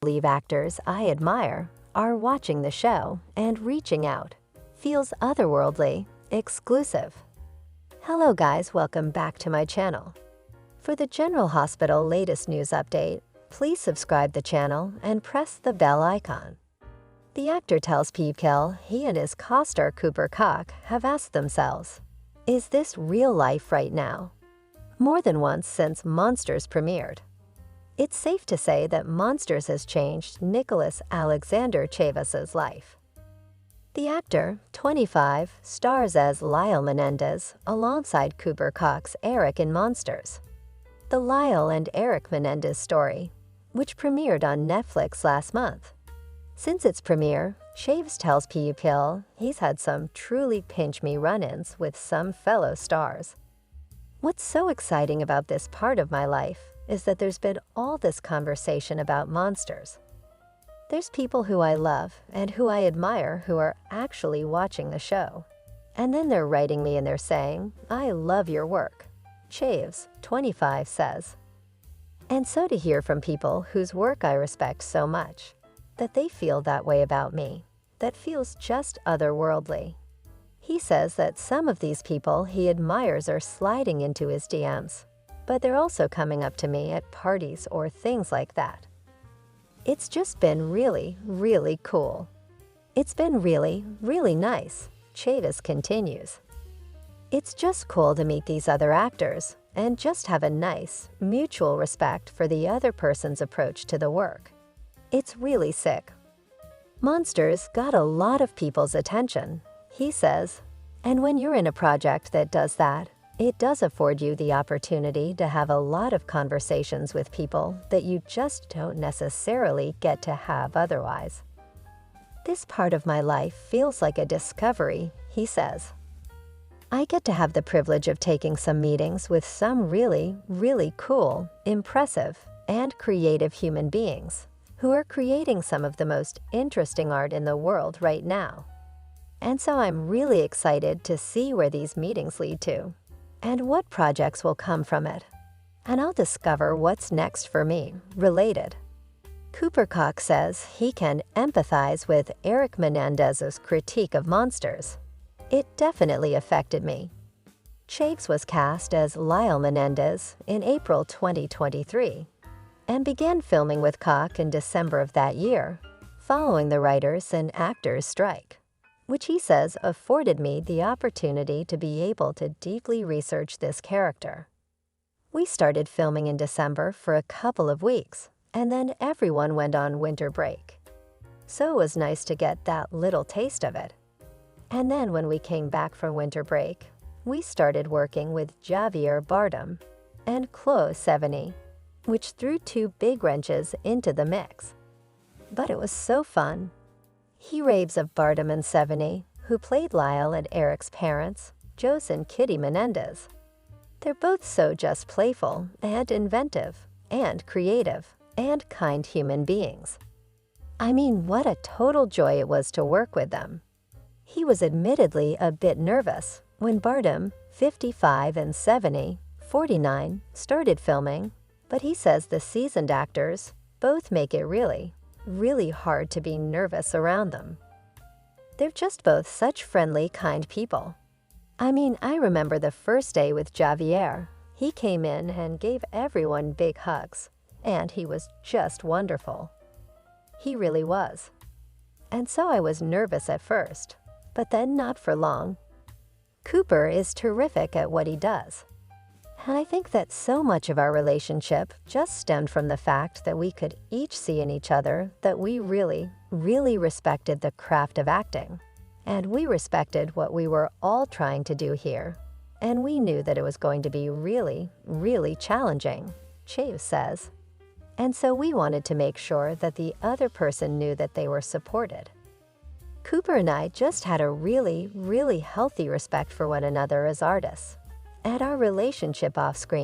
believe actors I admire are watching the show and reaching out. Feels otherworldly, exclusive. Hello guys, welcome back to my channel. For the General Hospital latest news update, please subscribe the channel and press the bell icon. The actor tells People he and his co-star Cooper Koch have asked themselves, is this real life right now? More than once since Monsters premiered. It's safe to say that Monsters has changed Nicholas Alexander Chavez's life. The actor, 25, stars as Lyle Menendez alongside Cooper Koch's Eric in Monsters. The Lyle and Eric Menendez story, which premiered on Netflix last month. Since its premiere, Chavez tells People he's had some truly pinch-me run-ins with some fellow stars. What's so exciting about this part of my life is that there's been all this conversation about Monsters. There's people who I love and who I admire who are actually watching the show. And then they're writing me and they're saying, I love your work, Chavez, 25, says. And so to hear from people whose work I respect so much, that they feel that way about me, that feels just otherworldly. He says that some of these people he admires are sliding into his DMs, but they're also coming up to me at parties or things like that. It's just been really, really cool. It's been really, really nice, Chavez continues. It's just cool to meet these other actors and just have a nice, mutual respect for the other person's approach to the work. It's really sick. Monsters got a lot of people's attention, he says, and when you're in a project that does that, it does afford you the opportunity to have a lot of conversations with people that you just don't necessarily get to have otherwise. This part of my life feels like a discovery, he says. I get to have the privilege of taking some meetings with some really, really cool, impressive, and creative human beings who are creating some of the most interesting art in the world right now. And so I'm really excited to see where these meetings lead to, and what projects will come from it. And I'll discover what's next for me, related. Cooper Koch says he can empathize with Eric Menendez's critique of Monsters. It definitely affected me. Chavez was cast as Lyle Menendez in April 2023 and began filming with Koch in December of that year, following the writers' and actors' strike, which he says afforded me the opportunity to be able to deeply research this character. We started filming in December for a couple of weeks, and then everyone went on winter break. So it was nice to get that little taste of it. And then when we came back from winter break, we started working with Javier Bardem and Chloe Sevigny, which threw two big wrenches into the mix. But it was so fun. He raves of Bardem and Sevigny, who played Lyle and Eric's parents, Jose and Kitty Menendez. They're both so just playful and inventive and creative and kind human beings. I mean, what a total joy it was to work with them. He was admittedly a bit nervous when Bardem, 55, and Sevigny, 49, started filming, but he says the seasoned actors both make it really, really hard to be nervous around them. They're just both such friendly, kind people. I mean, I remember the first day with Javier. He came in and gave everyone big hugs, and he was just wonderful. He really was. And so I was nervous at first, but then not for long. Cooper is terrific at what he does. And I think that so much of our relationship just stemmed from the fact that we could each see in each other that we really, really respected the craft of acting. And we respected what we were all trying to do here. And we knew that it was going to be really, really challenging, Chavez says. And so we wanted to make sure that the other person knew that they were supported. Cooper and I just had a really, really healthy respect for one another as artists. And our relationship off-screen